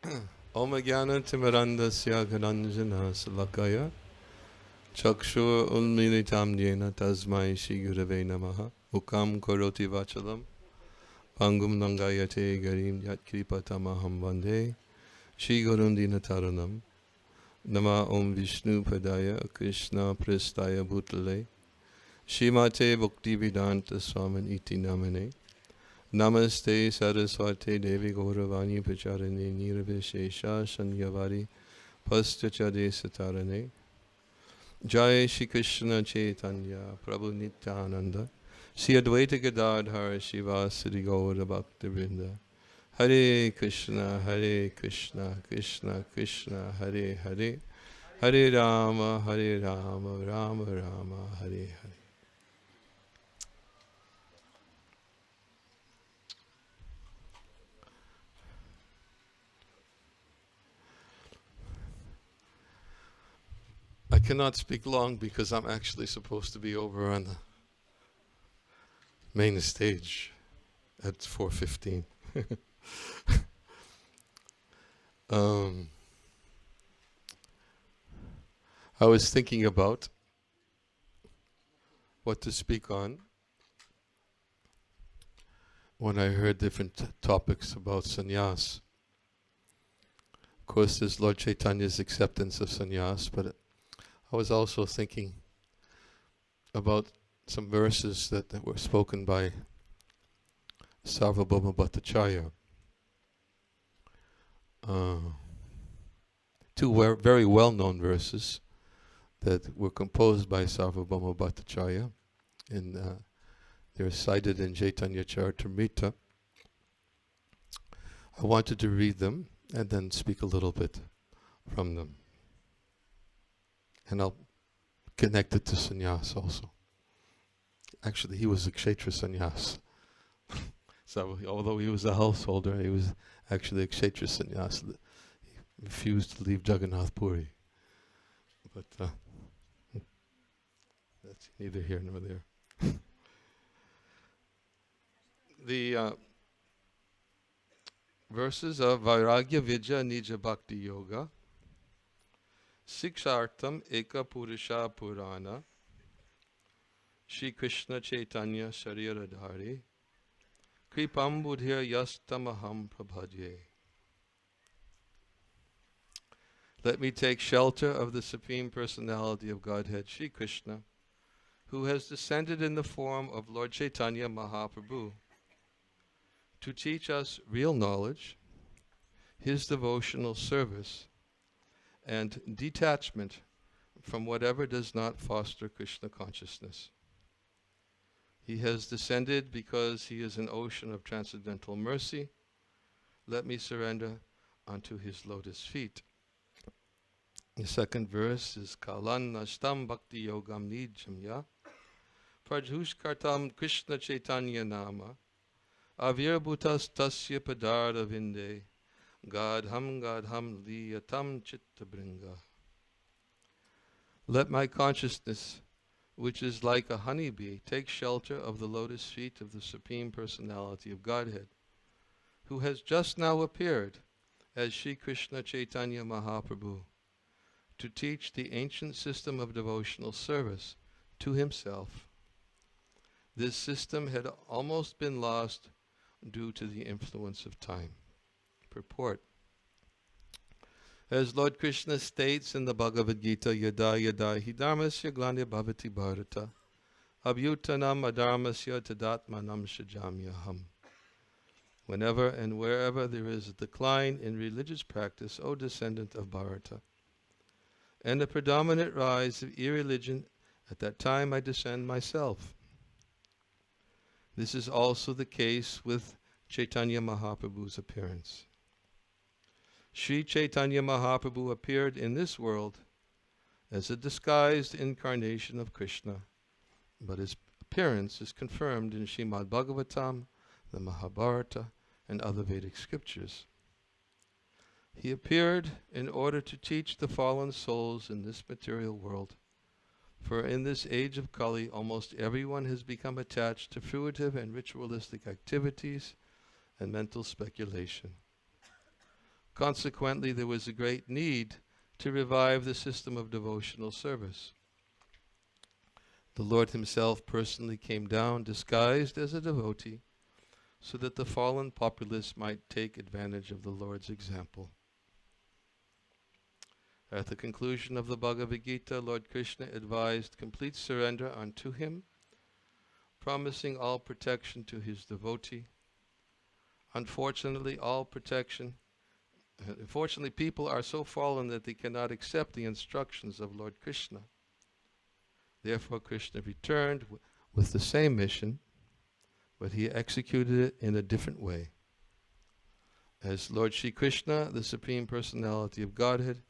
Om Jnana Timirandasya Ghananjana Salakaya Chakshur Unmilitam Yena Tasmai Shri Gurave Namaha Mukam Karoti Vachalam Pangum Nangayate Garim Yatkripatamaham Vande Shri Gurundina Taranam Nama Om Vishnu Padaya Krishna Prestaya Bhutale Shrimate Bhaktivedanta Swami Iti Namane Namaste Saraswate Devi Gauravani Pacharane Nirvishesha Shanyavari Pastachade Satarane Jai Shri Krishna Chaitanya Prabhu Nityananda Shri Advaita Gadadhar Shiva Sri Gaura Bhakti Vrinda Hare Krishna Krishna Krishna Hare Hare Hare Rama Rama Rama Hare Hare. I cannot speak long because I'm actually supposed to be over on the main stage at 4:15. I was thinking about what to speak on when I heard different topics about sannyas. Of course, there's Lord Chaitanya's acceptance of sannyas, but I was also thinking about some verses that were spoken by Sarvabhauma Bhattacharya. Two very well-known verses that were composed by Sarvabhauma Bhattacharya, and they're cited in Chaitanya-charitamrita. I wanted to read them and then speak a little bit from them. And I'll connect it to sannyas also. Actually, he was a kshetra sannyas. So although he was a householder, he was actually a kshetra sannyas. He refused to leave Jagannath Puri. But that's neither here nor there. The verses of Vairagya Vidya Nija Bhakti Yoga, Sikshartam Eka Purusha Purana, Shri Krishna Chaitanya Shariradhari, Kripam Buddhya Yastamaham Prabhadye. Let me take shelter of the Supreme Personality of Godhead, Shri Krishna, who has descended in the form of Lord Chaitanya Mahaprabhu to teach us real knowledge, his devotional service, and detachment from whatever does not foster Krishna consciousness. He has descended because he is an ocean of transcendental mercy. Let me surrender unto his lotus feet. The second verse is Kalan Nashtam Bhakti Yogam Nijamya Prajhushkartam Krishna Chaitanya Nama Avirbhutas Tasya Padarda Vinde Gadham Liyatam Chittabringa. Let my consciousness, which is like a honeybee, take shelter of the lotus feet of the Supreme Personality of Godhead, who has just now appeared as Shri Krishna Chaitanya Mahaprabhu to teach the ancient system of devotional service to himself. This system had almost been lost due to the influence of time. Purport. As Lord Krishna states in the Bhagavad Gita, Yada Yada Hi Dharmasya Glanya Bhavati Bharata Abhyutanam Adharmasya Tadatmanam Shajamyaham. Whenever and wherever there is a decline in religious practice, O descendant of Bharata, and a predominant rise of irreligion, at that time I descend myself. This is also the case with Chaitanya Mahaprabhu's appearance. Sri Chaitanya Mahaprabhu appeared in this world as a disguised incarnation of Krishna, but his appearance is confirmed in Srimad Bhagavatam, the Mahabharata, and other Vedic scriptures. He appeared in order to teach the fallen souls in this material world, for in this age of Kali, almost everyone has become attached to fruitive and ritualistic activities and mental speculation. Consequently, there was a great need to revive the system of devotional service. The Lord himself personally came down disguised as a devotee so that the fallen populace might take advantage of the Lord's example. At the conclusion of the Bhagavad Gita, Lord Krishna advised complete surrender unto him, promising all protection to his devotee. Unfortunately, people are so fallen that they cannot accept the instructions of Lord Krishna. Therefore, Krishna returned with the same mission, but he executed it in a different way. As Lord Shri Krishna, the Supreme Personality of Godhead,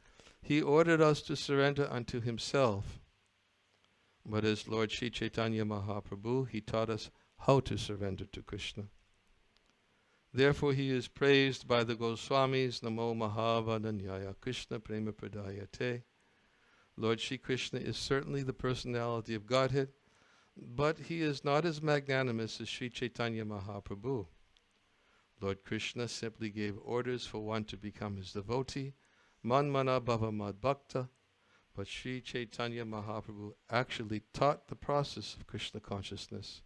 he ordered us to surrender unto himself. But as Lord Shri Chaitanya Mahaprabhu, he taught us how to surrender to Krishna. Therefore he is praised by the Goswamis, Namo Mahavadanyaya Krishna Prema Pradayate. Lord Shri Krishna is certainly the personality of Godhead, but he is not as magnanimous as Shri Chaitanya Mahaprabhu. Lord Krishna simply gave orders for one to become his devotee, Manmana Bhava Mad Bhakta, but Shri Chaitanya Mahaprabhu actually taught the process of Krishna consciousness.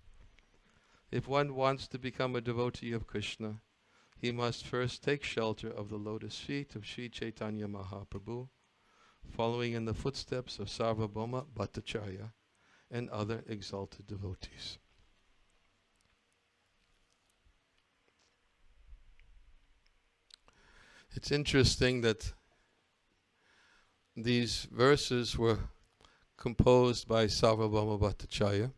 If one wants to become a devotee of Krishna, he must first take shelter of the lotus feet of Shri Chaitanya Mahaprabhu, following in the footsteps of Sarvabhauma Bhattacharya and other exalted devotees. It's interesting that these verses were composed by Sarvabhauma Bhattacharya.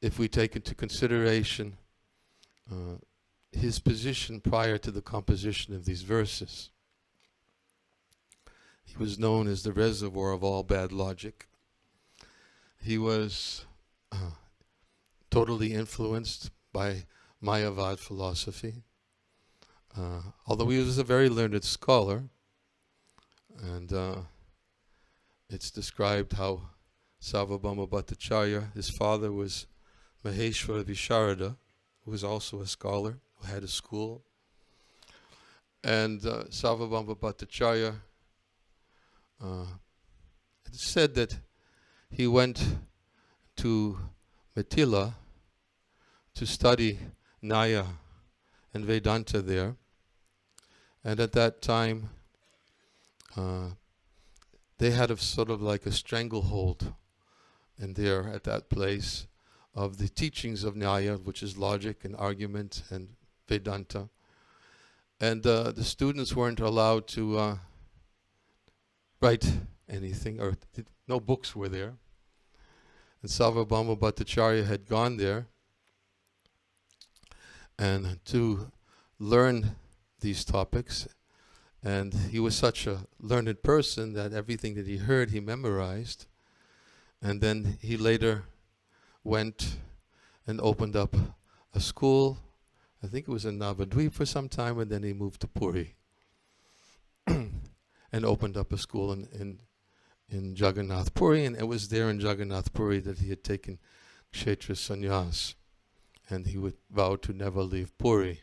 If we take into consideration his position prior to the composition of these verses, he was known as the reservoir of all bad logic. He was totally influenced by Mayavad philosophy. Although he was a very learned scholar, and it's described how Sarvabhauma Bhattacharya, his father was Maheshwara Visharada, who was also a scholar, who had a school. And Sarvabhauma Bhattacharya, it said that he went to Mithila to study Nyaya and Vedanta there. And at that time, they had a sort of like a stranglehold in there at that place of the teachings of Nyaya, which is logic and argument and Vedanta. And the students weren't allowed to write anything, or no books were there. And Sarvabhauma Bhattacharya had gone there and to learn these topics. And he was such a learned person that everything that he heard, he memorized. And then he later went and opened up a school. I think it was in Navadvip for some time, and then he moved to Puri and opened up a school in Jagannath Puri. And it was there in Jagannath Puri that he had taken Kshetra Sannyas, and he would vow to never leave Puri.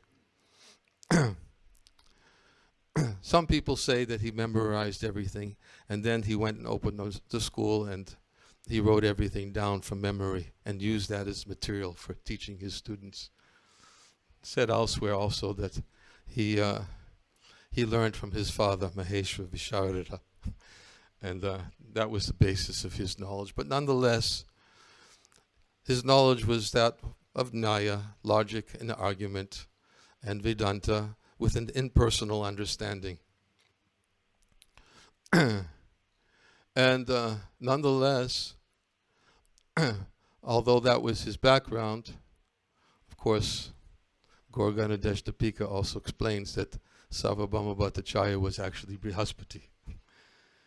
Some people say that he memorized everything, and then he went and opened the school, and he wrote everything down from memory and used that as material for teaching his students. Said elsewhere also that he learned from his father, Maheshwara Visharada, and that was the basis of his knowledge. But nonetheless, his knowledge was that of Nyaya, logic and argument, and Vedanta, with an impersonal understanding. And nonetheless, although that was his background, of course, Gaura Ganadesh Dipika also explains that Sarvabhauma Bhattacharya was actually Brihaspati,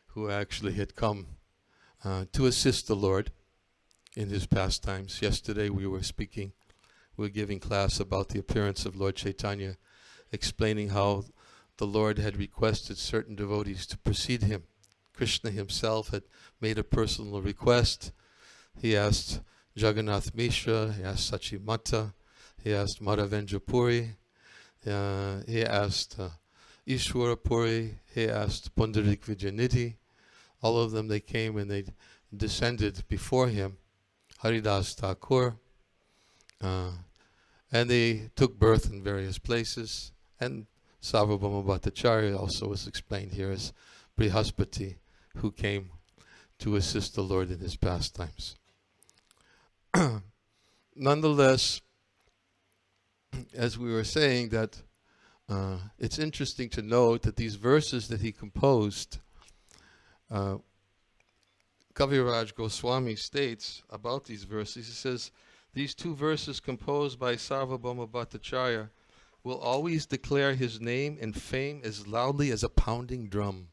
who actually had come to assist the Lord in his pastimes. Yesterday we were giving class about the appearance of Lord Chaitanya, explaining how the Lord had requested certain devotees to precede him. Krishna himself had made a personal request. He asked Jagannath Mishra, he asked Sachimata, he asked Madhavenja Puri, he asked Ishwara Puri, he asked Pundarik Vijayanidhi. All of them, they came and they descended before him, Haridas Thakur, and they took birth in various places. And Sarvabhauma Bhattacharya also is explained here as Brihaspati, who came to assist the Lord in his pastimes. Nonetheless, as we were saying, that it's interesting to note that these verses that he composed, Kaviraj Goswami states about these verses, he says, these two verses composed by Sarvabhauma Bhattacharya will always declare his name and fame as loudly as a pounding drum,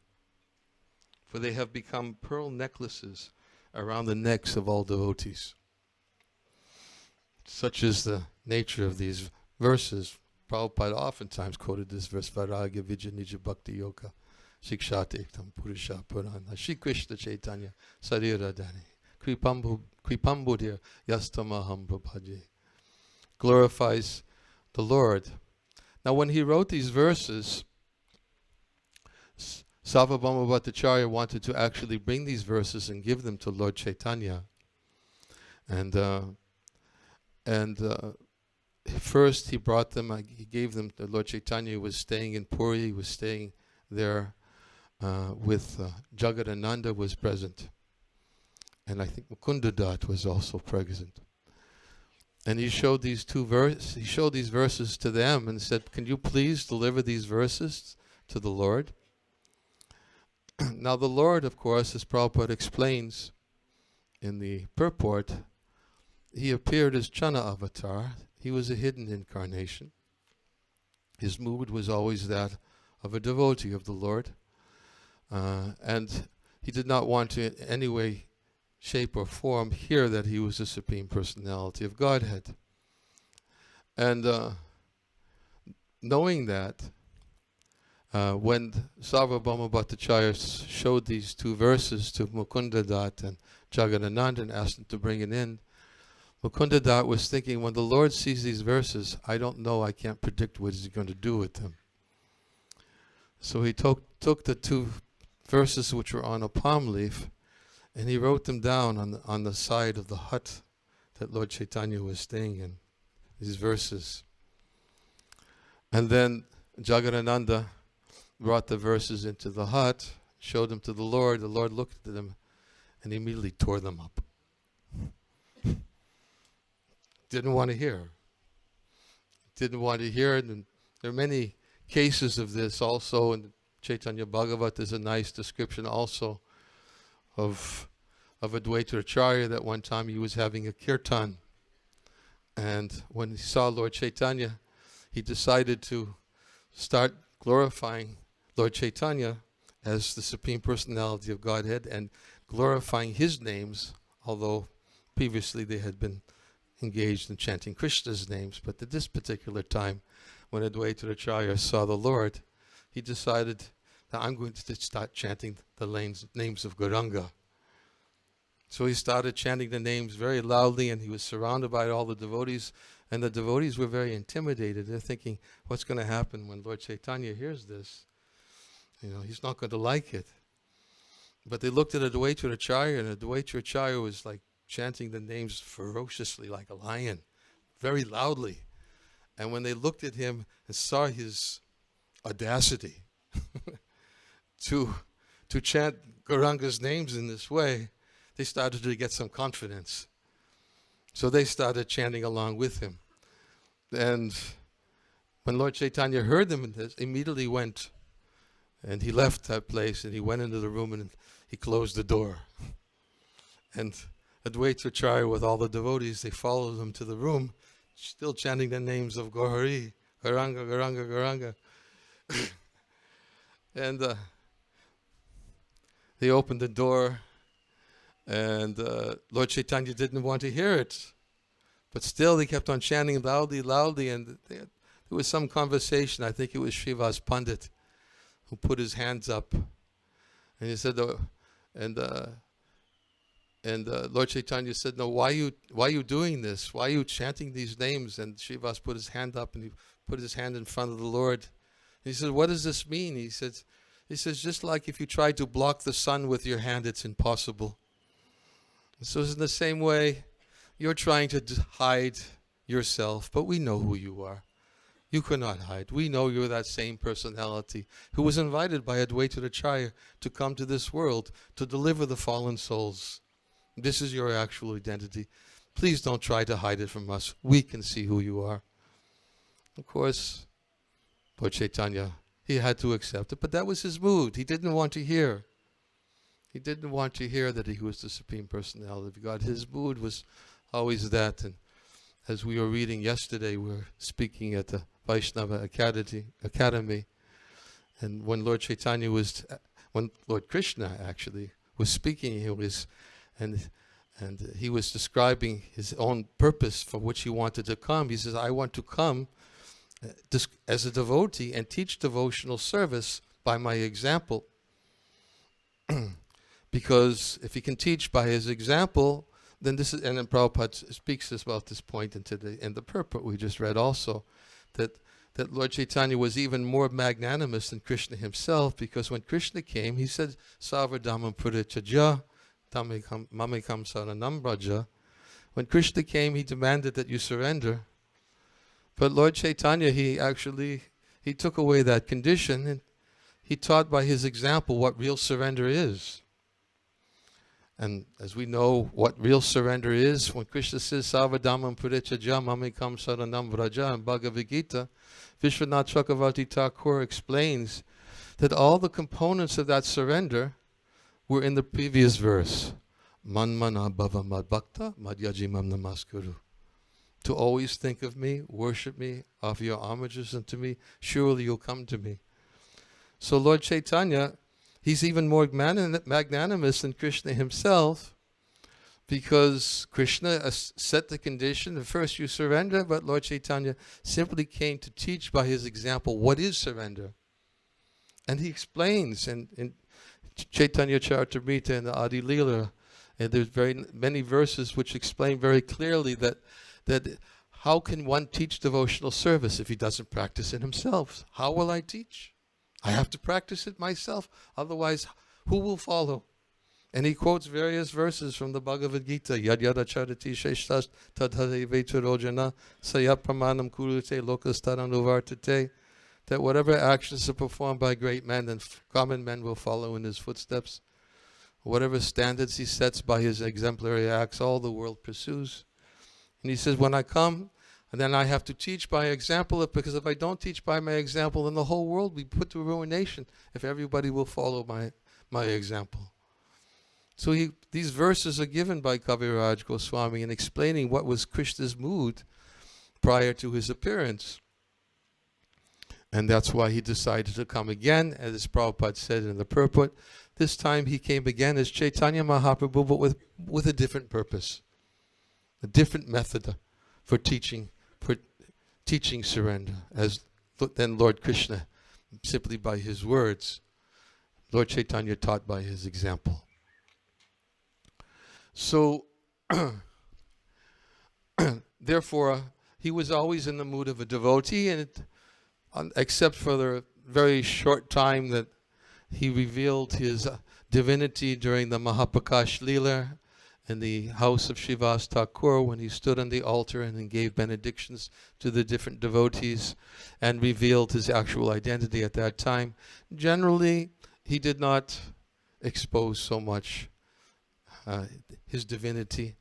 for they have become pearl necklaces around the necks of all devotees. Such is the nature of these verses. Prabhupada oftentimes quoted this verse, Vairagya Vijanija Bhakti Yoga Shikshate Ektam Purusha Purana Shri Krishna Chaitanya Sarira Dhani Kripambudhir Yastamaham Prabhaji, glorifies the Lord. Now when he wrote these verses, Sarvabhauma Bhattacharya wanted to actually bring these verses and give them to Lord Chaitanya. And first he brought them, he gave them to Lord Chaitanya, who was staying in Puri. He was staying there with Jagadananda was present. And I think Mukunda Dat was also present. And he showed these these verses to them and said, can you please deliver these verses to the Lord? Now the Lord, of course, as Prabhupada explains in the purport, he appeared as Chana avatar. He was a hidden incarnation. His mood was always that of a devotee of the Lord. And he did not want to in any way, shape or form hear that he was the Supreme Personality of Godhead. And knowing that, when Sarvabhauma Bhattacharya showed these two verses to Mukunda Dat and Jagadananda and asked him to bring it in, Mukunda Dat was thinking, when the Lord sees these verses, I don't know, I can't predict what he's going to do with them. So he took the two verses which were on a palm leaf, and he wrote them down on the side of the hut that Lord Chaitanya was staying in, these verses. And then Jagadananda brought the verses into the hut, showed them to the Lord looked at them and immediately tore them up. Didn't want to hear. Didn't want to hear it. And there are many cases of this also in the Chaitanya Bhagavat. There's a nice description also of Advaita Acharya, that one time he was having a kirtan. And when he saw Lord Chaitanya, he decided to start glorifying Lord Chaitanya as the Supreme Personality of Godhead and glorifying his names, although previously they had been engaged in chanting Krishna's names. But at this particular time, when Advaita Acharya saw the Lord, he decided that I'm going to start chanting the names of Gauranga. So he started chanting the names very loudly, and he was surrounded by all the devotees, and the devotees were very intimidated. They're thinking, what's going to happen when Lord Chaitanya hears this? You know, he's not going to like it. But they looked at Advaita Acharya, and Advaita Acharya was like chanting the names ferociously like a lion, very loudly. And when they looked at him and saw his audacity to chant Gauranga's names in this way, they started to get some confidence. So they started chanting along with him. And when Lord Chaitanya heard them, he immediately went, and he left that place, and he went into the room and he closed the door. And Advaita Acharya with all the devotees, they followed him to the room, still chanting the names of Gauranga, Gauranga. And they opened the door, and Lord Chaitanya didn't want to hear it. But still they kept on chanting loudly, and there was some conversation. I think it was Srivas Pandit who put his hands up. And he said, And Lord Chaitanya said, no, why are you doing this? Why are you chanting these names? And Srivas put his hand up and he put his hand in front of the Lord. And he said, what does this mean? He says, just like if you try to block the sun with your hand, it's impossible. So it's in the same way, you're trying to hide yourself, but we know who you are. You cannot hide. We know you're that same personality who was invited by Advaita Acharya to come to this world to deliver the fallen souls. This is your actual identity. Please don't try to hide it from us. We can see who you are. Of course, Lord Chaitanya, he had to accept it, but that was his mood. He didn't want to hear. He didn't want to hear that he was the Supreme Personality of God. His mood was always that. And as we were reading yesterday, we were speaking at the Vaishnava Academy. And when Lord Krishna actually was speaking, he was describing his own purpose for which he wanted to come. He says, I want to come as a devotee and teach devotional service by my example. Because if he can teach by his example, then this is, and then Prabhupada speaks about this point in the purport we just read also, that Lord Chaitanya was even more magnanimous than Krishna himself, because when Krishna came, he said, Savardhamam purichaja, mamekam saranam braja. When Krishna came, he demanded that you surrender. But Lord Chaitanya, he took away that condition, and he taught by his example what real surrender is. And as we know what real surrender is, when Krishna says, Savadamam purichaja mamekam saranam vraja in Bhagavad Gita, Vishwanath Chakravarti Thakur explains that all the components of that surrender were in the previous verse. Manmana bhava madbhakta madhyajimam namaskuru. To always think of me, worship me, offer your homages unto me, surely you'll come to me. So Lord Chaitanya, he's even more magnanimous than Krishna himself, because Krishna set the condition that first you surrender, but Lord Chaitanya simply came to teach by his example what is surrender. And he explains in Chaitanya-charitamrita and the Adi Leela, and there's very many verses which explain very clearly that how can one teach devotional service if he doesn't practice it himself? How will I teach? I have to practice it myself. Otherwise, who will follow? And he quotes various verses from the Bhagavad Gita. Yad yada charati sheshtas tadhare veturojana sayat pramanam kurute lokastaranuvartate. That whatever actions are performed by great men, then common men will follow in his footsteps. Whatever standards he sets by his exemplary acts, all the world pursues. And he says, when I come, and then I have to teach by example, because if I don't teach by my example, then the whole world will be put to ruination if everybody will follow my example. So these verses are given by Kaviraj Goswami in explaining what was Krishna's mood prior to his appearance. And that's why he decided to come again, as Prabhupada said in the purport. This time he came again as Chaitanya Mahaprabhu, but with a different purpose, a different method for teaching surrender, as then Lord Krishna, simply by his words. Lord Chaitanya taught by his example. So, therefore, he was always in the mood of a devotee, and except for the very short time that he revealed his divinity during the Mahaprakash Leela in the house of Srivas Thakur, when he stood on the altar and gave benedictions to the different devotees and revealed his actual identity at that time. Generally, he did not expose so much his divinity,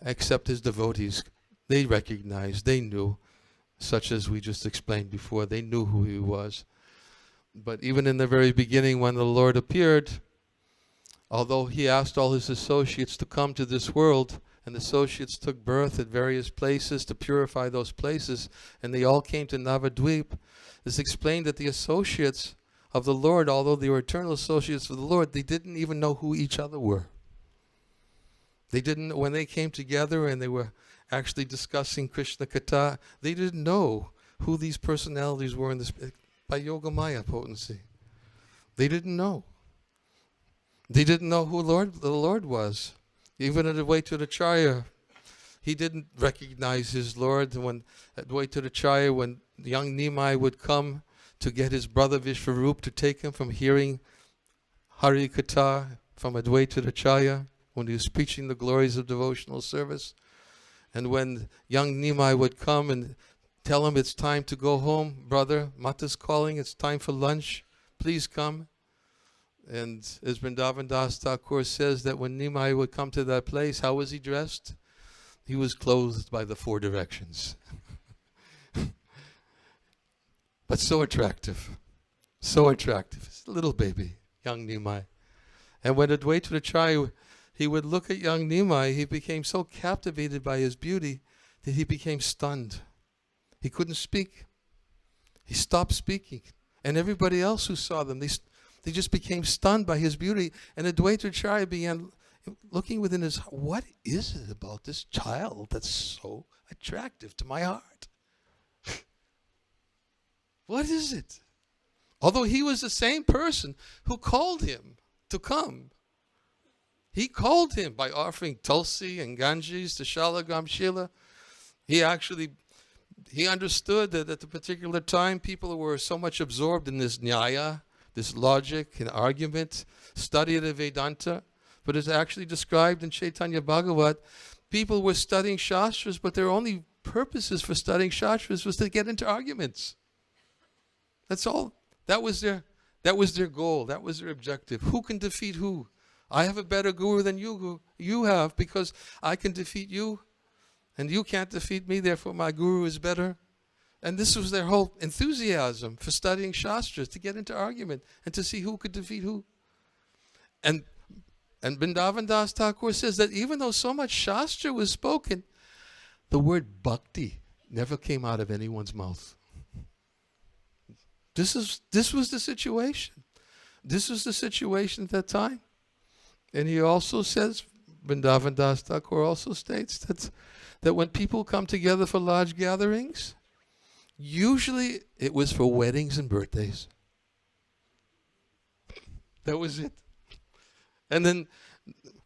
except his devotees. They recognized, they knew, such as we just explained before, they knew who he was. But even in the very beginning, when the Lord appeared, although he asked all his associates to come to this world, and the associates took birth at various places to purify those places, and they all came to Navadvip, it's explained that the associates of the Lord, although they were eternal associates of the Lord, they didn't even know who each other were. They didn't, when they came together and they were actually discussing Krishna Katha, they didn't know who these personalities were in this, by Yoga Maya potency. They didn't know. They didn't know who the Lord was. Even on the way to the Acharya, he didn't recognize his Lord. When at the way to the Acharya, when young Nimai would come to get his brother Vishvarup to take him from hearing Hari Katha from Advaita Acharya, when he was preaching the glories of devotional service. And when young Nimai would come and tell him, it's time to go home, brother, Mata's calling, it's time for lunch, please come. And as Vrindavan Das Thakur says, that when Nimai would come to that place, how was he dressed? He was clothed by the four directions. But so attractive. So attractive. It's a little baby, young Nimai. And when Advaita Acharya, he would look at young Nimai, he became so captivated by his beauty that he became stunned. He couldn't speak. He stopped speaking. And everybody else who saw them, they just became stunned by his beauty. And Advaita Acharya began looking within his heart, what is it about this child that's so attractive to my heart? What is it? Although he was the same person who called him to come. He called him by offering Tulsi and Ganges to Shalagam Shila. He understood that at the particular time people were so much absorbed in this Nyaya, this logic and argument, study of the Vedanta. But it's actually described in Chaitanya Bhagavat, people were studying Shastras, but their only purposes for studying Shastras was to get into arguments. That's all. That was their goal. That was their objective. Who can defeat who? I have a better guru than you have, because I can defeat you, and you can't defeat me, therefore my guru is better. And this was their whole enthusiasm for studying Shastras, to get into argument and to see who could defeat who. And Vrindavan Das Thakur says that even though so much Shastra was spoken, the word bhakti never came out of anyone's mouth. This was the situation. This was the situation at that time. And he also says, Vrindavan Das Thakur also states that when people come together for large gatherings, usually it was for weddings and birthdays. That was it. And then,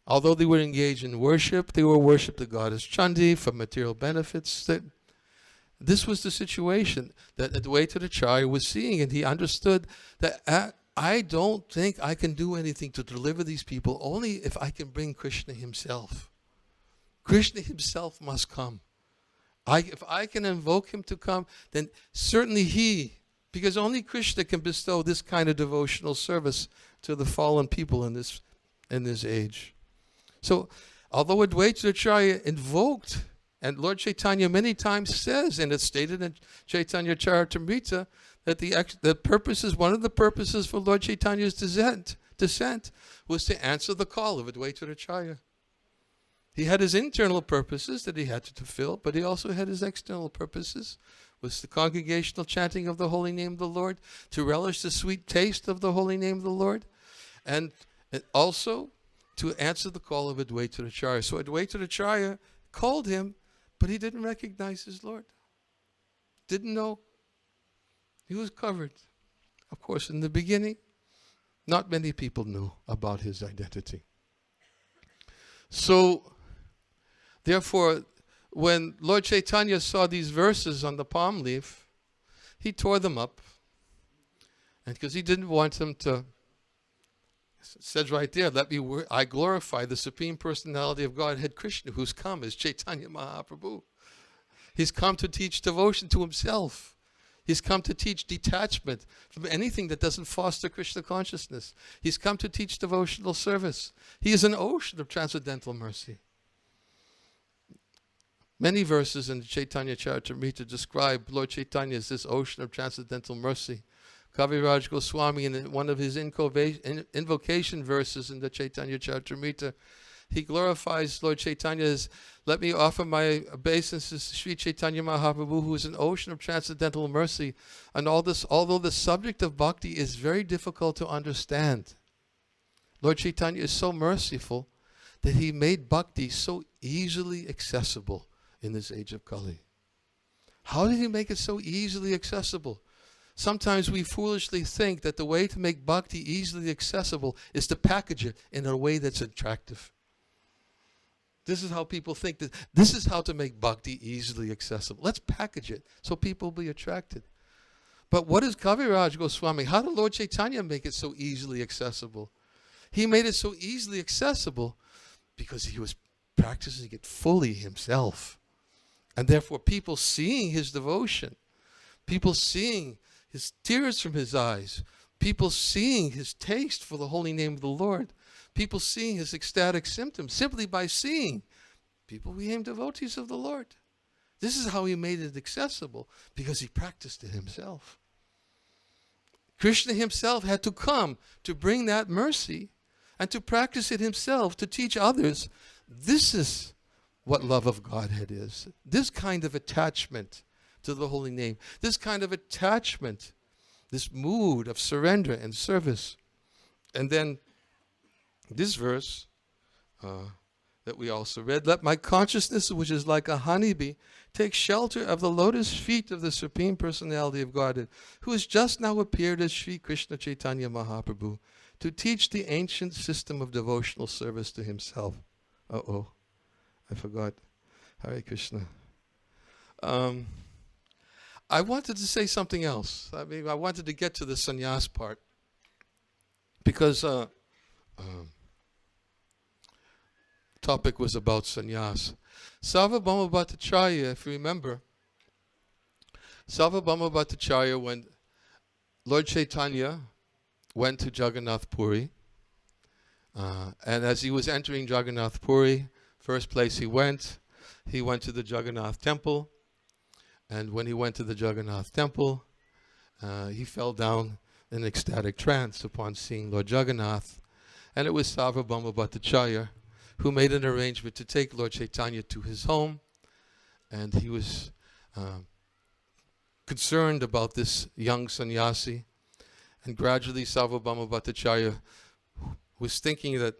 although they were engaged in worship, they were worship the goddess Chandi for material benefits. This was the situation that Advaita Acharya was seeing, and he understood that I don't think I can do anything to deliver these people, only if I can bring Krishna himself. Krishna himself must come. If I can invoke him to come, then certainly because only Krishna can bestow this kind of devotional service to the fallen people in this age. So, although Advaita Acharya invoked, and Lord Chaitanya many times says, and it's stated in Chaitanya-charitamrita, that one of the purposes for Lord Chaitanya's descent was to answer the call of Advaita Acharya. He had his internal purposes that he had to fulfill, but he also had his external purposes, was the congregational chanting of the holy name of the Lord, to relish the sweet taste of the holy name of the Lord, and also to answer the call of Advaita Acharya. So Advaita Acharya called him, but he didn't recognize his Lord. Didn't know. He was covered. Of course, in the beginning, not many people knew about his identity. So, therefore, when Lord Chaitanya saw these verses on the palm leaf, he tore them up. And because he didn't want them to, it says right there, I glorify the Supreme Personality of Godhead Krishna, who's come as Chaitanya Mahaprabhu. He's come to teach devotion to himself. He's come to teach detachment from anything that doesn't foster Krishna consciousness. He's come to teach devotional service. He is an ocean of transcendental mercy. Many verses in the Chaitanya-charitamrita describe Lord Chaitanya as this ocean of transcendental mercy. Kaviraj Goswami, in one of his invocation verses in the Chaitanya-charitamrita, he glorifies Lord Chaitanya as, let me offer my obeisances to Sri Chaitanya Mahaprabhu, who is an ocean of transcendental mercy. And all this, although the subject of bhakti is very difficult to understand, Lord Chaitanya is so merciful that he made bhakti so easily accessible in this age of Kali. How did he make it so easily accessible? Sometimes we foolishly think that the way to make bhakti easily accessible is to package it in a way that's attractive. This is how people think that this is how to make bhakti easily accessible. Let's package it so people will be attracted. But what is Kaviraj Goswami? How did Lord Chaitanya make it so easily accessible? He made it so easily accessible because he was practicing it fully himself. And therefore people seeing his devotion, people seeing his tears from his eyes, people seeing his taste for the holy name of the Lord, people seeing his ecstatic symptoms, simply by seeing, people became devotees of the Lord. This is how he made it accessible, because he practiced it himself. Krishna himself had to come to bring that mercy and to practice it himself, to teach others. This is what love of Godhead is. This kind of attachment to the holy name, this kind of attachment, this mood of surrender and service. And then this verse that we also read, let my consciousness, which is like a honeybee, take shelter of the lotus feet of the Supreme Personality of Godhead, who has just now appeared as Sri Krishna Chaitanya Mahaprabhu to teach the ancient system of devotional service to himself. Uh-oh, I forgot. Hare Krishna. I wanted to say something else. I wanted to get to the sannyas part, because topic was about sannyas. Sarvabhauma Bhattacharya, if you remember, Sarvabhauma Bhattacharya, when Lord Chaitanya went to Jagannath Puri, and as he was entering Jagannath Puri, first place he went to the Jagannath temple, and when he went to the Jagannath temple, he fell down in ecstatic trance upon seeing Lord Jagannath, and it was Sarvabhauma Bhattacharya who made an arrangement to take Lord Chaitanya to his home, and he was concerned about this young sannyasi, and gradually Sarvabhauma Bhattacharya was thinking that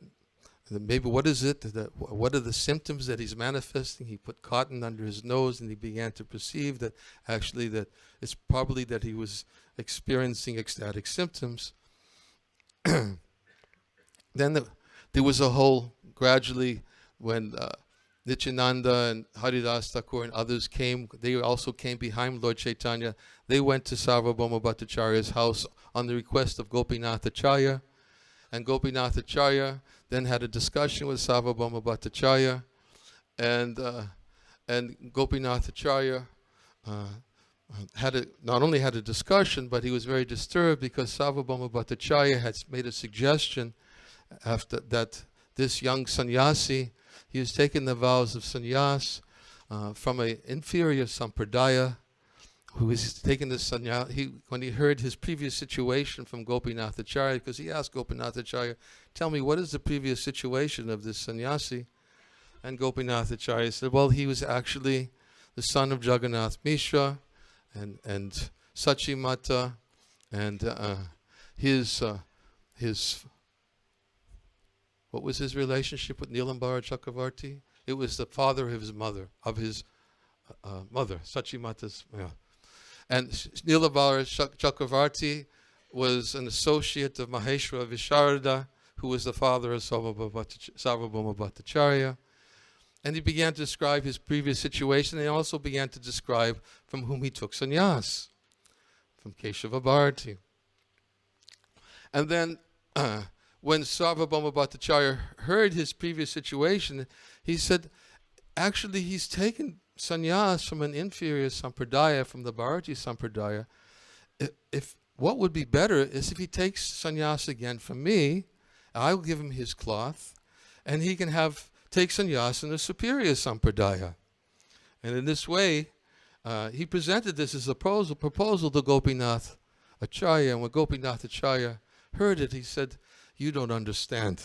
maybe what is it, what are the symptoms that he's manifesting? He put cotton under his nose, and he began to perceive that actually that it's probably that he was experiencing ecstatic symptoms. Then there was a whole, gradually, when Nityananda and Haridas Thakur and others came, they also came behind Lord Chaitanya. They went to Sarvabhauma Bhattacharya's house on the request of Gopinath Acharya, and Gopinath Acharya then had a discussion with Sarvabhauma Bhattacharya, and Gopinath Acharya not only had a discussion, but he was very disturbed because Sarvabhauma Bhattacharya had made a suggestion after that this young sannyasi, he has taken the vows of sannyas from an inferior sampradaya, who was taking the sannyas. When he heard his previous situation from Gopinath Acharya, because he asked Gopinath Acharya, tell me, what is the previous situation of this sannyasi? And Gopinath Acharya said, well, he was actually the son of Jagannath Mishra and Sachi Mata, and his what was his relationship with Nilambara Chakravarti? It was the father of his mother, Sachi Mata's. Yeah. And Nilambara Chakravarti was an associate of Maheshwara Visharada, who was the father of Sarvabhauma Bhattacharya. And he began to describe his previous situation, and he also began to describe from whom he took sannyas, from Keshava Bharati. And then when Sarvabhauma Bhattacharya heard his previous situation, he said, actually he's taken sannyas from an inferior sampradaya, from the Bharati sampradaya. If what would be better is if he takes sannyas again from me, I will give him his cloth, and he can take sannyas in the superior sampradaya. And in this way, he presented this as a proposal to Gopinath Acharya, and when Gopinath Acharya heard it, he said, you don't understand.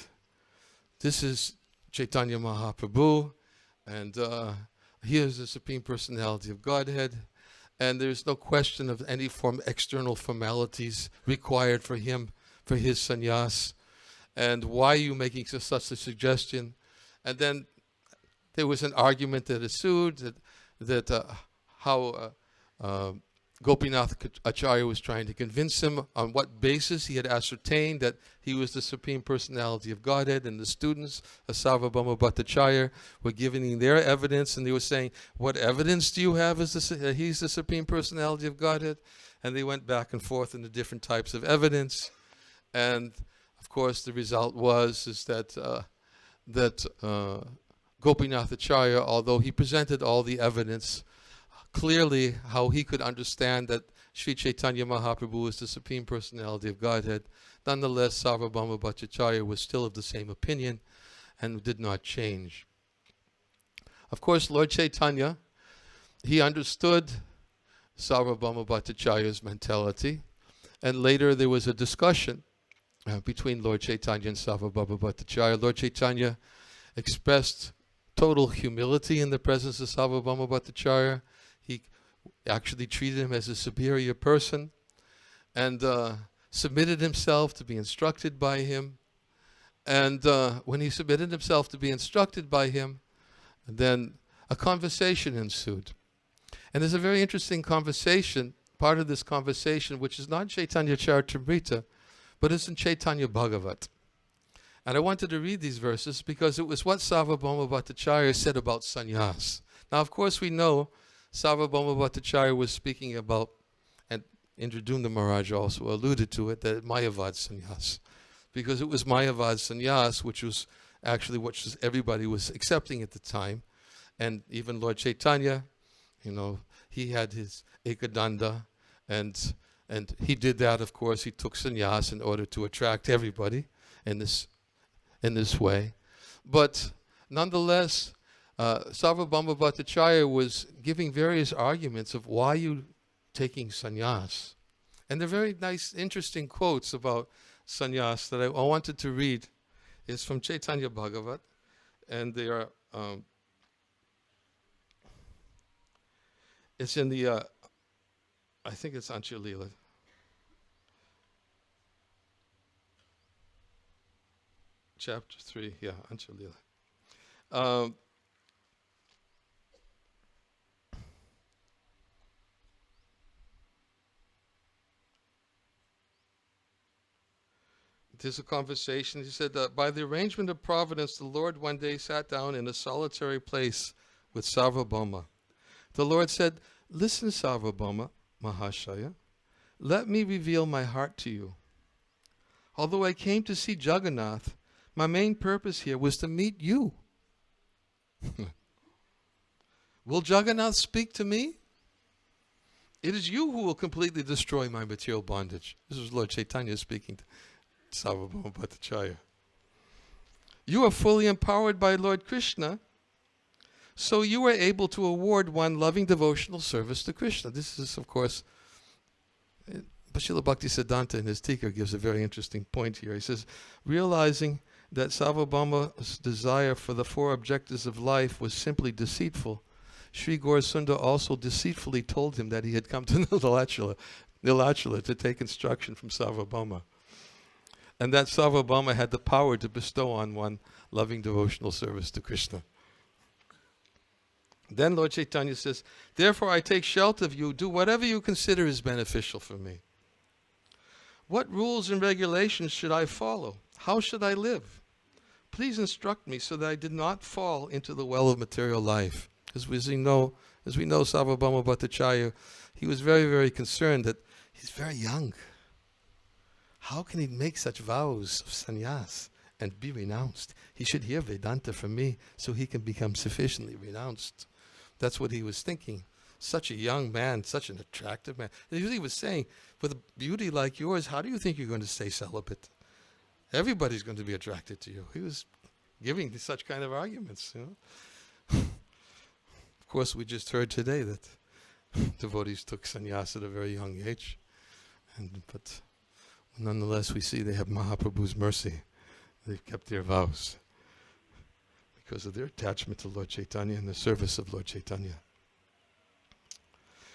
This is Chaitanya Mahaprabhu, and he is the Supreme Personality of Godhead, and there's no question of any external formalities required for him, for his sannyas. And why are you making such a suggestion? And then there was an argument that ensued that how Gopinath Acharya was trying to convince him on what basis he had ascertained that he was the Supreme Personality of Godhead, and the students of Sarvabhauma Bhattacharya were giving their evidence, and they were saying, what evidence do you have as he's the Supreme Personality of Godhead? And they went back and forth in the different types of evidence, and of course the result was that Gopinath Acharya, although he presented all the evidence, clearly how he could understand that Sri Chaitanya Mahaprabhu is the Supreme Personality of Godhead, nonetheless Sarvabhauma Bhattacharya was still of the same opinion and did not change. Of course, Lord Chaitanya, he understood Sarvabhauma Bhattacharya's mentality, and later there was a discussion between Lord Chaitanya and Sarvabhauma Bhattacharya. Lord Chaitanya expressed total humility in the presence of Sarvabhauma Bhattacharya. He actually treated him as a superior person and submitted himself to be instructed by him. And when he submitted himself to be instructed by him, then a conversation ensued. And there's a very interesting conversation, part of this conversation, which is not Chaitanya-charitamrita, but it's in Chaitanya Bhagavat. And I wanted to read these verses because it was what Sarvabhauma Bhattacharya said about sannyas. Now, of course, we know Sarvabhauma Bhattacharya was speaking about, and Indradumna Maharaj also alluded to it, that Mayavad sannyas. Because it was Mayavad sannyas, which was actually what everybody was accepting at the time. And even Lord Chaitanya, he had his Ekadanda, and he did that, of course. He took sannyas in order to attract everybody in this way. But nonetheless, Sarvabhauma Bhattacharya was giving various arguments of why you taking sannyas. And they're very nice, interesting quotes about sannyas that I wanted to read. It's from Chaitanya Bhagavat, and they are, it's in the, I think it's Ancha-lila. Chapter 3, yeah, Ancha-lila. There's a conversation. He said, by the arrangement of providence, the Lord one day sat down in a solitary place with Sarvabhauma. The Lord said, listen, Sarvabhauma Mahashaya, let me reveal my heart to you. Although I came to see Jagannath, my main purpose here was to meet you. Will Jagannath speak to me? It is you who will completely destroy my material bondage. This was Lord Chaitanya speaking to Sarvabhauma Bhattacharya. You are fully empowered by Lord Krishna, so you are able to award one loving devotional service to Krishna. This is, of course, Srila Bhaktisiddhanta in his Tika gives a very interesting point here. He says, realizing that Sarvabhauma's desire for the four objectives of life was simply deceitful, Sri Gaurasundar also deceitfully told him that he had come to Nilachala to take instruction from Sarvabhauma, and that Sarvabhauma had the power to bestow on one loving devotional service to Krishna. Then Lord Chaitanya says, therefore I take shelter of you, do whatever you consider is beneficial for me. What rules and regulations should I follow? How should I live? Please instruct me so that I did not fall into the well of material life. As we know, Sarvabhauma Bhattacharya, he was very, very concerned that he's very young. How can he make such vows of sannyas and be renounced? He should hear Vedanta from me so he can become sufficiently renounced. That's what he was thinking. Such a young man, such an attractive man. He was saying, with a beauty like yours, how do you think you're going to stay celibate? Everybody's going to be attracted to you. He was giving such kind of arguments, Of course, we just heard today that devotees took sannyas at a very young age. But nonetheless, we see they have Mahaprabhu's mercy. They've kept their vows because of their attachment to Lord Chaitanya and the service of Lord Chaitanya.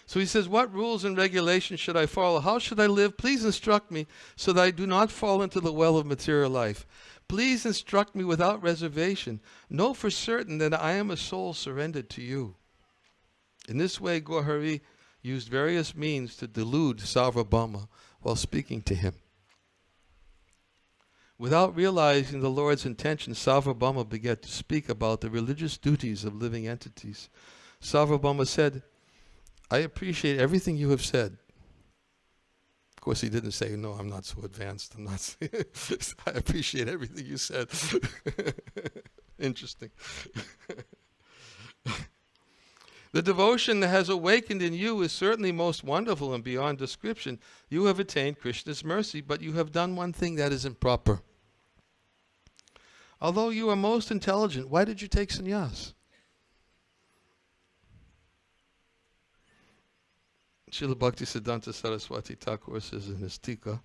So he says, what rules and regulations should I follow? How should I live? Please instruct me so that I do not fall into the well of material life. Please instruct me without reservation. Know for certain that I am a soul surrendered to you. In this way, Gaurhari, used various means to delude Sarvabhauma while speaking to him. Without realizing the Lord's intention, Sarvabhauma began to speak about the religious duties of living entities. Sarvabhauma said, "I appreciate everything you have said." Of course, he didn't say, "No, I'm not so advanced. I appreciate everything you said." Interesting. The devotion that has awakened in you is certainly most wonderful and beyond description. You have attained Krishna's mercy, but you have done one thing that is improper. Although you are most intelligent, why did you take sannyas? Srila Bhaktisiddhanta Saraswati Thakur says in his Tika,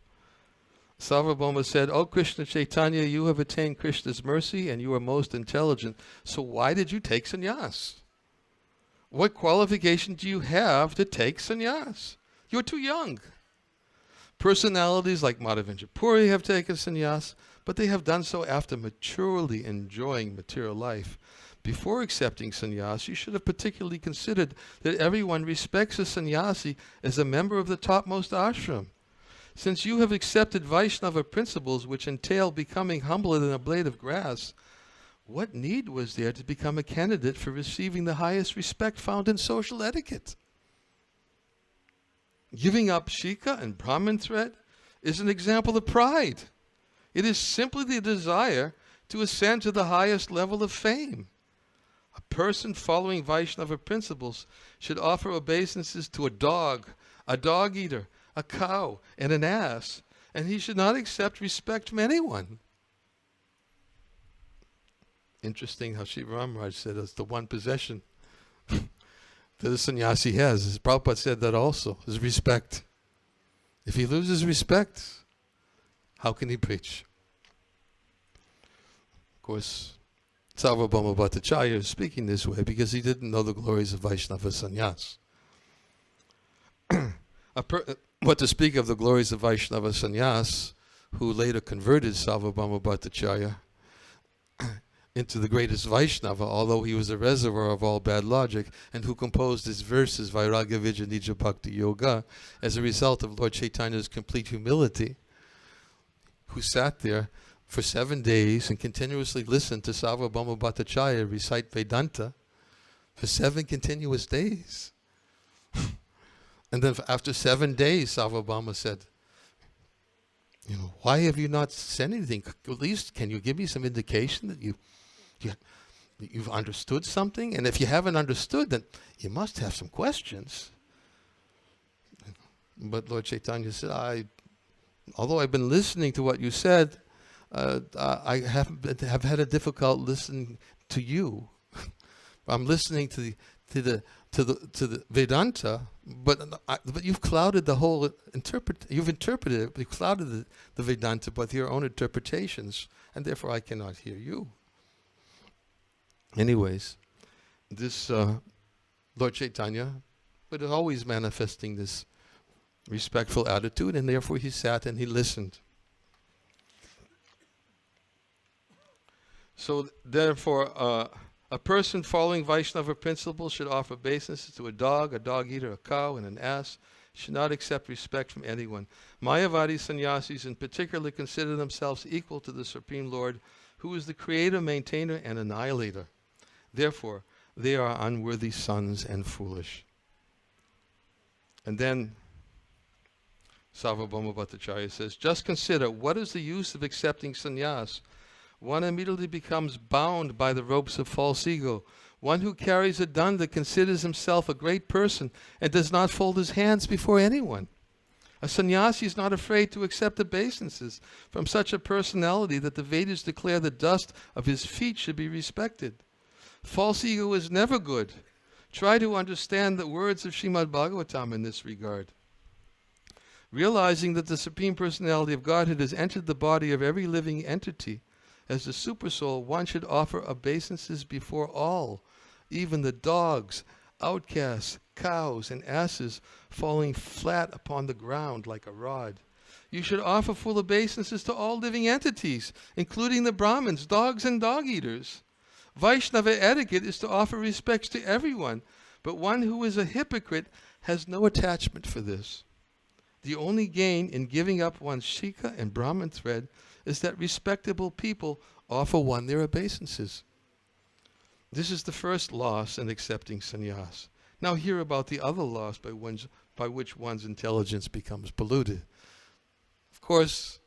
Sarvabhauma said, "O Krishna Chaitanya, you have attained Krishna's mercy and you are most intelligent. So why did you take sannyas? What qualification do you have to take sannyas? You're too young." Personalities like Madhavendra Puri have taken sannyas, but they have done so after maturely enjoying material life. Before accepting sannyas, you should have particularly considered that everyone respects a sannyasi as a member of the topmost ashram. Since you have accepted Vaishnava principles which entail becoming humbler than a blade of grass, what need was there to become a candidate for receiving the highest respect found in social etiquette? Giving up shika and Brahmin thread is an example of pride. It is simply the desire to ascend to the highest level of fame. A person following Vaishnava principles should offer obeisances to a dog eater, a cow, and an ass, and he should not accept respect from anyone. Interesting how Shiva Ramaraj said it's the one possession that a sannyasi has. As Prabhupada said that also, is respect. If he loses respect, how can he preach? Of course, Sarvabhauma Bhattacharya is speaking this way because he didn't know the glories of Vaishnava sannyas. What to speak of the glories of Vaishnava sannyas, who later converted Sarvabhauma Bhattacharya into the greatest Vaishnava, although he was a reservoir of all bad logic, and who composed his verses, Vairagya Vijja Nija Bhakti Yoga, as a result of Lord Chaitanya's complete humility, who sat there for 7 days and continuously listened to Sarvabhauma Bhattacharya recite Vedanta for 7 continuous days. And then after 7 days, Sarvabhauma said, why have you not said anything? At least can you give me some indication that you've understood something? And if you haven't understood, then you must have some questions. But Lord Chaitanya said, although I've been listening to what you said, I have had a difficult listening to you. I'm listening to the Vedanta, but you've clouded the whole you've clouded the Vedanta with your own interpretations, and therefore I cannot hear you. Anyways, this Lord Chaitanya, but is always manifesting this respectful attitude, and therefore he sat and he listened. So therefore, a person following Vaishnava principles should offer obeisances to a dog eater, a cow, and an ass. Should not accept respect from anyone. Mayavadi sannyasis in particular consider themselves equal to the Supreme Lord, who is the creator, maintainer, and annihilator. Therefore, they are unworthy sons and foolish. And then Sarvabhauma Bhattacharya says, just consider, what is the use of accepting sannyas? One immediately becomes bound by the ropes of false ego. One who carries a danda considers himself a great person and does not fold his hands before anyone. A sannyasi is not afraid to accept obeisances from such a personality that the Vedas declare the dust of his feet should be respected. False ego is never good. Try to understand the words of Srimad Bhagavatam in this regard. Realizing that the Supreme Personality of Godhead has entered the body of every living entity, as the Supersoul, one should offer obeisances before all, even the dogs, outcasts, cows, and asses falling flat upon the ground like a rod. You should offer full obeisances to all living entities, including the Brahmins, dogs, and dog-eaters. Vaishnava etiquette is to offer respects to everyone, but one who is a hypocrite has no attachment for this. The only gain in giving up one's Shika and Brahman thread is that respectable people offer one their obeisances. This is the first loss in accepting sannyas. Now hear about the other loss by which one's intelligence becomes polluted. Of course,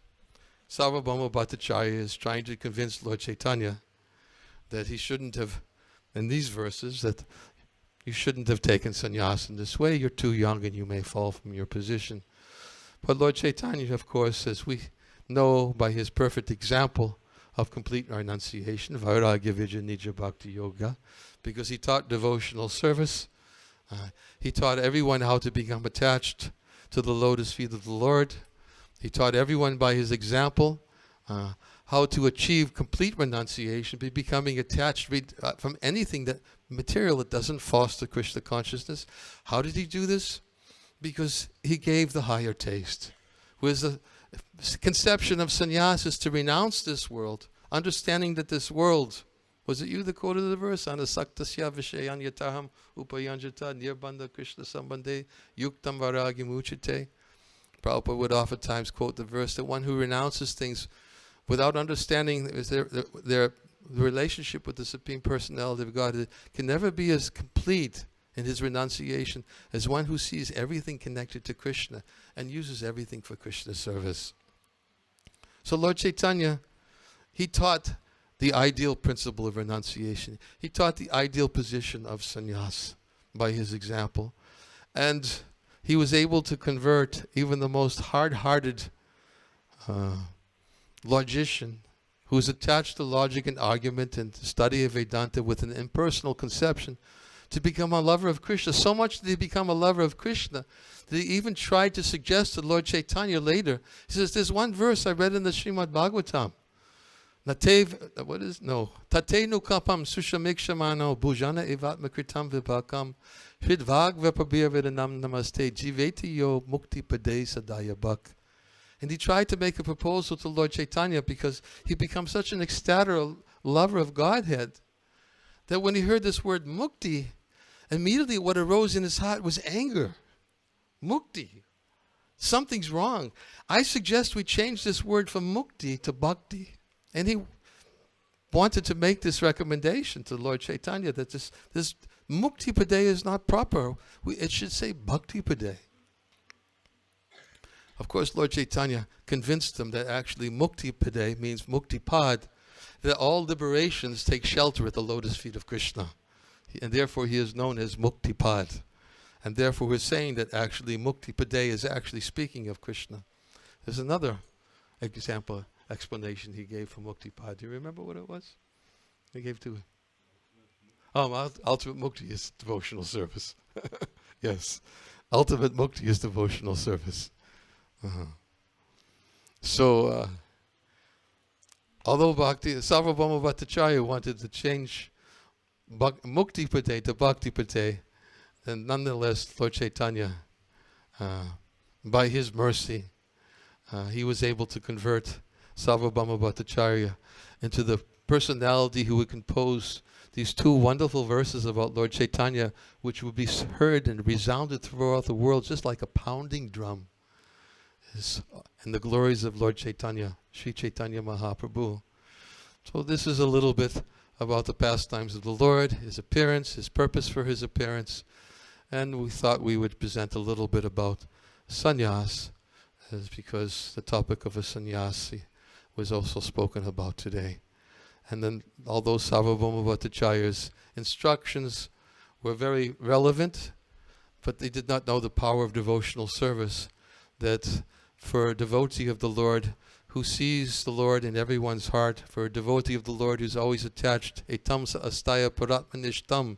Sarvabhauma Bhattacharya is trying to convince Lord Chaitanya that he shouldn't have, in these verses, that you shouldn't have taken sannyas in this way. You're too young and you may fall from your position. But Lord Chaitanya, of course, as we know by his perfect example of complete renunciation, Vairagya Vijaya Nija Bhakti Yoga, because he taught devotional service, he taught everyone how to become attached to the lotus feet of the Lord. He taught everyone by his example how to achieve complete renunciation by becoming attached from anything that material that doesn't foster Krishna consciousness. How did he do this? Because he gave the higher taste. Whereas the conception of sannyas is to renounce this world, understanding that this world, was it you that quoted the verse? Anasaktasya vishayan yataham upayanjata nirbandha Krishna sambandhe yuktam varagi muchite. Prabhupada would oftentimes quote the verse that one who renounces things without understanding their relationship with the Supreme Personality of God can never be as complete in his renunciation as one who sees everything connected to Krishna and uses everything for Krishna's service. So Lord Chaitanya, he taught the ideal principle of renunciation. He taught the ideal position of sannyas by his example. And he was able to convert even the most hard-hearted logician who is attached to logic and argument and the study of Vedanta with an impersonal conception to become a lover of Krishna. So much did he become a lover of Krishna that he even tried to suggest to Lord Chaitanya later. He says, there's one verse I read in the Srimad Bhagavatam. Tatenu kapam sushamikshamano bhujana evatma kritam vibhakam hridvag vapabir vidanam namaste jiveti yo mukti pade sadaya bhak. And he tried to make a proposal to Lord Chaitanya because he became such an ecstatic lover of Godhead that when he heard this word mukti, immediately what arose in his heart was anger. Mukti. Something's wrong. I suggest we change this word from mukti to bhakti. And he wanted to make this recommendation to Lord Chaitanya that this mukti pade is not proper. It should say bhakti pade. Of course, Lord Chaitanya convinced them that actually mukti pade means mukti pad, that all liberations take shelter at the lotus feet of Krishna. And therefore he is known as mukti pad. And therefore we're saying that actually mukti pade is actually speaking of Krishna. There's another explanation he gave for mukti pad. Do you remember what it was? He gave to ultimate mukti is devotional service. Yes. Ultimate mukti is devotional service. So, although Sarvabhauma Bhattacharya wanted to change mukti pade to bhakti pade, then nonetheless Lord Chaitanya, by his mercy, he was able to convert Sarvabhauma Bhattacharya into the personality who would compose these two wonderful verses about Lord Chaitanya, which would be heard and resounded throughout the world just like a pounding drum. And the glories of Lord Chaitanya, Sri Chaitanya Mahaprabhu. So this is a little bit about the pastimes of the Lord, his appearance, his purpose for his appearance, and we thought we would present a little bit about sannyas, because the topic of a sannyasi was also spoken about today. And then although Sarvabhauma Bhattacharya's instructions were very relevant, but they did not know the power of devotional service, that for a devotee of the Lord who sees the Lord in everyone's heart, for a devotee of the Lord who's always attached, etam sa astaya paratmanishtam,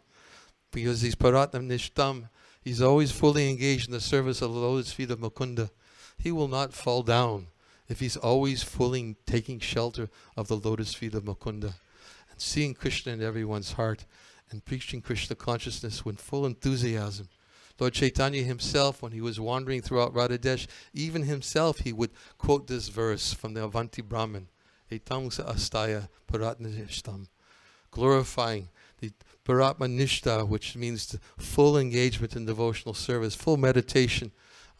because he's paratmanishtam, he's always fully engaged in the service of the lotus feet of Mukunda. He will not fall down if he's always fully taking shelter of the lotus feet of Mukunda and seeing Krishna in everyone's heart and preaching Krishna consciousness with full enthusiasm. Lord Chaitanya himself, when he was wandering throughout Radhadesh, even himself, he would quote this verse from the Avanti Brahman, Etam sa astaya paratnishtam, glorifying the Paratma Nishta, which means full engagement in devotional service, full meditation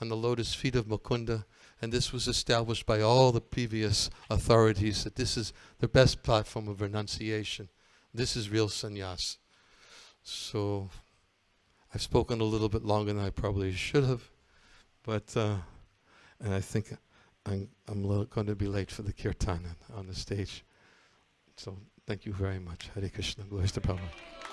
on the lotus feet of Mukunda. And this was established by all the previous authorities, that this is the best platform of renunciation. This is real sannyas. So I've spoken a little bit longer than I probably should have, but and I think I'm going to be late for the kirtan on the stage. So thank you very much. Hare Krishna. Glories to Prabhupada.